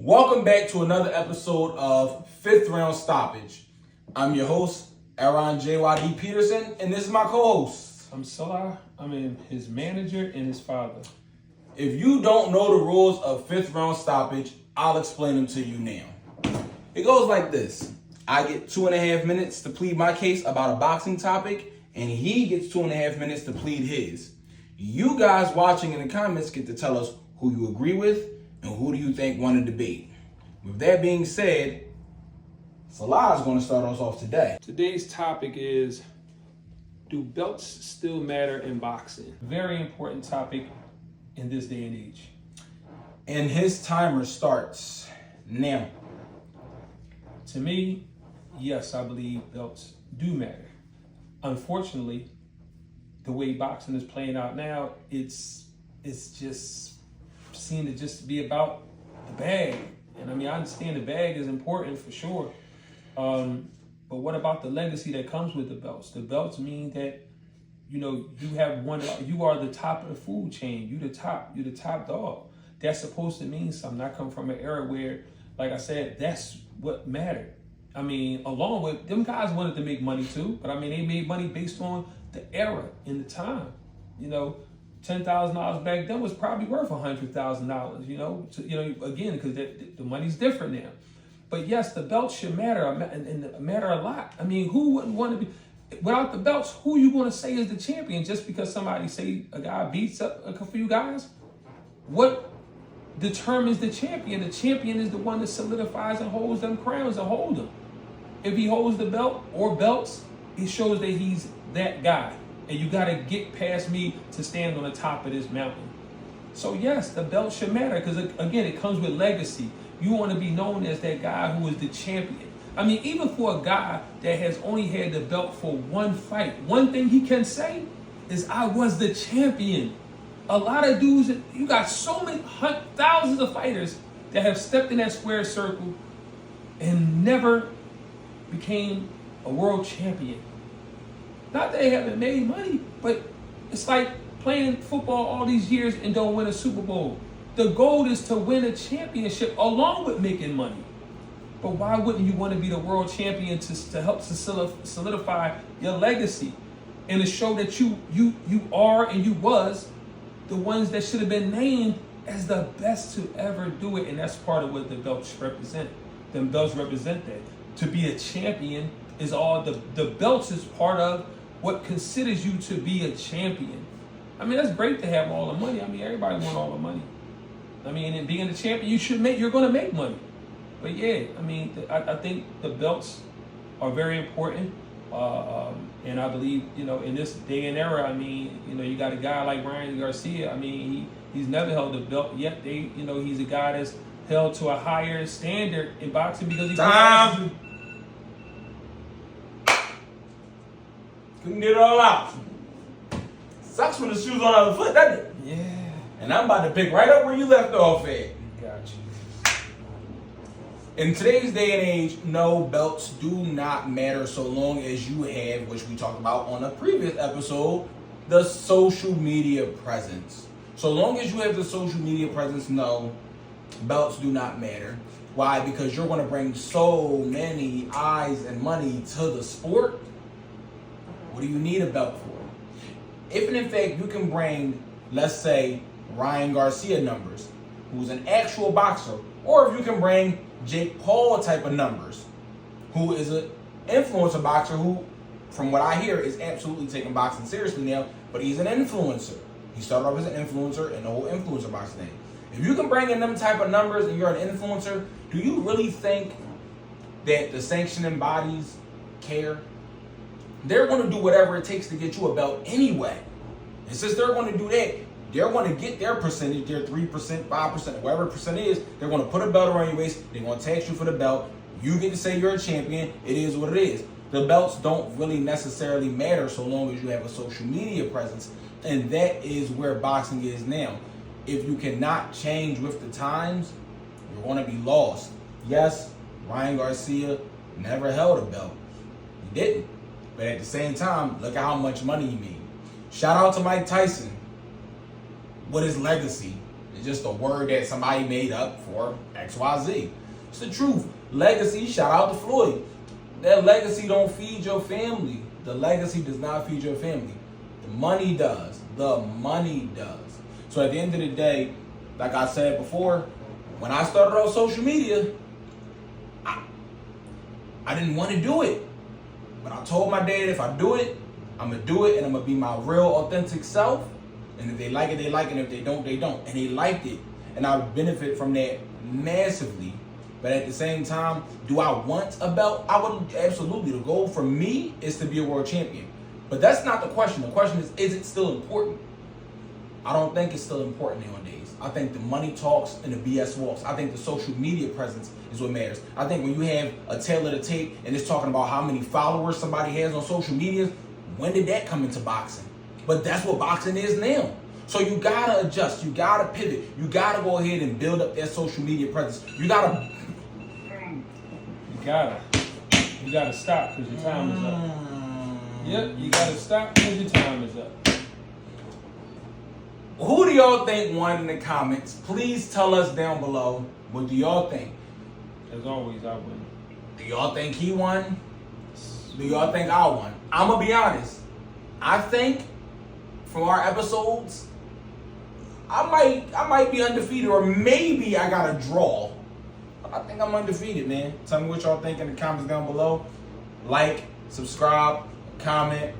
Welcome back to another episode of Fifth Round Stoppage. I'm your host, Aaron J.Y.D. Peterson, and this is my co-host. I'm Salah. I'm his manager and his father. If you don't know the rules of Fifth Round Stoppage, I'll explain them to you now. It goes like this. I get 2.5 minutes to plead my case about a boxing topic, and he gets 2.5 minutes to plead his. You guys watching in the comments get to tell us who you agree with and who do you think won the debate. With that being said, Salah is going to start us off today. Today's topic is, do belts still matter in boxing? Very important topic in this day and age. And his timer starts now. To me, yes, I believe belts do matter. Unfortunately, the way boxing is playing out now, it's just seemed to just be about the bag. And I mean, I understand the bag is important for sure. But what about the legacy that comes with the belts? The belts mean that, you are the top of the food chain. You're the top dog. That's supposed to mean something. I come from an era where, like I said, that's what mattered. I mean, along with them guys wanted to make money too, but I mean, they made money based on the era and the time. $10,000 back then was probably worth $100,000. Again, because the money's different now. But yes, the belts should matter and matter a lot. I mean, who wouldn't want to be without the belts? Who you going to say is the champion just because somebody say a guy beats up a few guys? What determines the champion? The champion is the one that solidifies and holds them crowns and hold them. If he holds the belt or belts, it shows that he's that guy. And you got to get past me to stand on the top of this mountain. So yes, the belt should matter because, again, it comes with legacy. You want to be known as that guy who is the champion. I mean, even for a guy that has only had the belt for one fight, one thing he can say is, I was the champion. A lot of dudes, you got so many thousands of fighters that have stepped in that square circle and never became a world champion. Not that they haven't made money, but it's like playing football all these years and don't win a Super Bowl. The goal is to win a championship along with making money. But why wouldn't you want to be the world champion to help to solidify your legacy and to show that you are and you was the ones that should have been named as the best to ever do it? And that's part of what the belts represent. The belts represent that. To be a champion is all the belts is part of what considers you to be a champion. I mean, that's great to have all the money. I mean, everybody want all the money. I mean, and being a champion, you're going to make money. But yeah, I mean, I think the belts are very important. And I believe, in this day and era, I mean, you got a guy like Ryan Garcia. I mean, he's never held a belt yet. He's a guy that's held to a higher standard in boxing because he's Couldn't get it all out. Sucks when the shoe's on the other foot, doesn't it? Yeah. And I'm about to pick right up where you left off at. Got you. In today's day and age, no, belts do not matter so long as you have, which we talked about on a previous episode, the social media presence. So long as you have the social media presence, no, belts do not matter. Why? Because you're going to bring so many eyes and money to the sport. What do you need a belt for? If in fact you can bring, let's say, Ryan Garcia numbers, who's an actual boxer, or if you can bring Jake Paul type of numbers, who is an influencer boxer who, from what I hear, is absolutely taking boxing seriously now, but he's an influencer. He started off as an influencer in the whole influencer boxing thing. If you can bring in them type of numbers and you're an influencer, do you really think that the sanctioning bodies care? They're going to do whatever it takes to get you a belt anyway. And since they're going to do that, they're going to get their percentage, their 3%, 5%, whatever percent is. They're going to put a belt around your waist. They're going to tax you for the belt. You get to say you're a champion. It is what it is. The belts don't really necessarily matter so long as you have a social media presence. And that is where boxing is now. If you cannot change with the times, you're going to be lost. Yes, Ryan Garcia never held a belt. He didn't. But at the same time, look at how much money he made. Shout out to Mike Tyson with his legacy. It's just a word that somebody made up for XYZ. It's the truth. Legacy, shout out to Floyd. That legacy don't feed your family. The legacy does not feed your family. The money does. The money does. So at the end of the day, like I said before, when I started on social media, I didn't want to do it. But I told my dad, if I do it, I'm going to do it, and I'm going to be my real, authentic self. And if they like it, they like it. And if they don't, they don't. And they liked it. And I benefit from that massively. But at the same time, do I want a belt? I would absolutely. The goal for me is to be a world champion. But that's not the question. The question is it still important? I don't think it's still important nowadays. I think the money talks and the BS walks. I think the social media presence is what matters. I think when you have a tail of the tape and it's talking about how many followers somebody has on social media, when did that come into boxing? But that's what boxing is now. So you gotta adjust. You gotta pivot. You gotta go ahead and build up that social media presence. You gotta stop because your time is up. Yep, you gotta stop because your time is up. Who do y'all think won in the comments? Please tell us down below. What do y'all think? As always, I win. Do y'all think he won? Do y'all think I won? I'm gonna be honest. I think from our episodes, I might be undefeated, or maybe I got a draw. I think I'm undefeated, man. Tell me what y'all think in the comments down below. Like, subscribe, comment.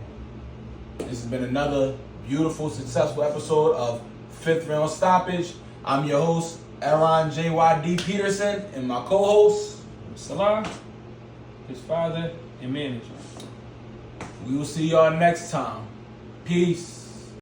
This has been another beautiful, successful episode of Fifth Round Stoppage. I'm your host, Aaron JYD Peterson, and my co-host, Salah, his father and manager. We will see y'all next time. Peace.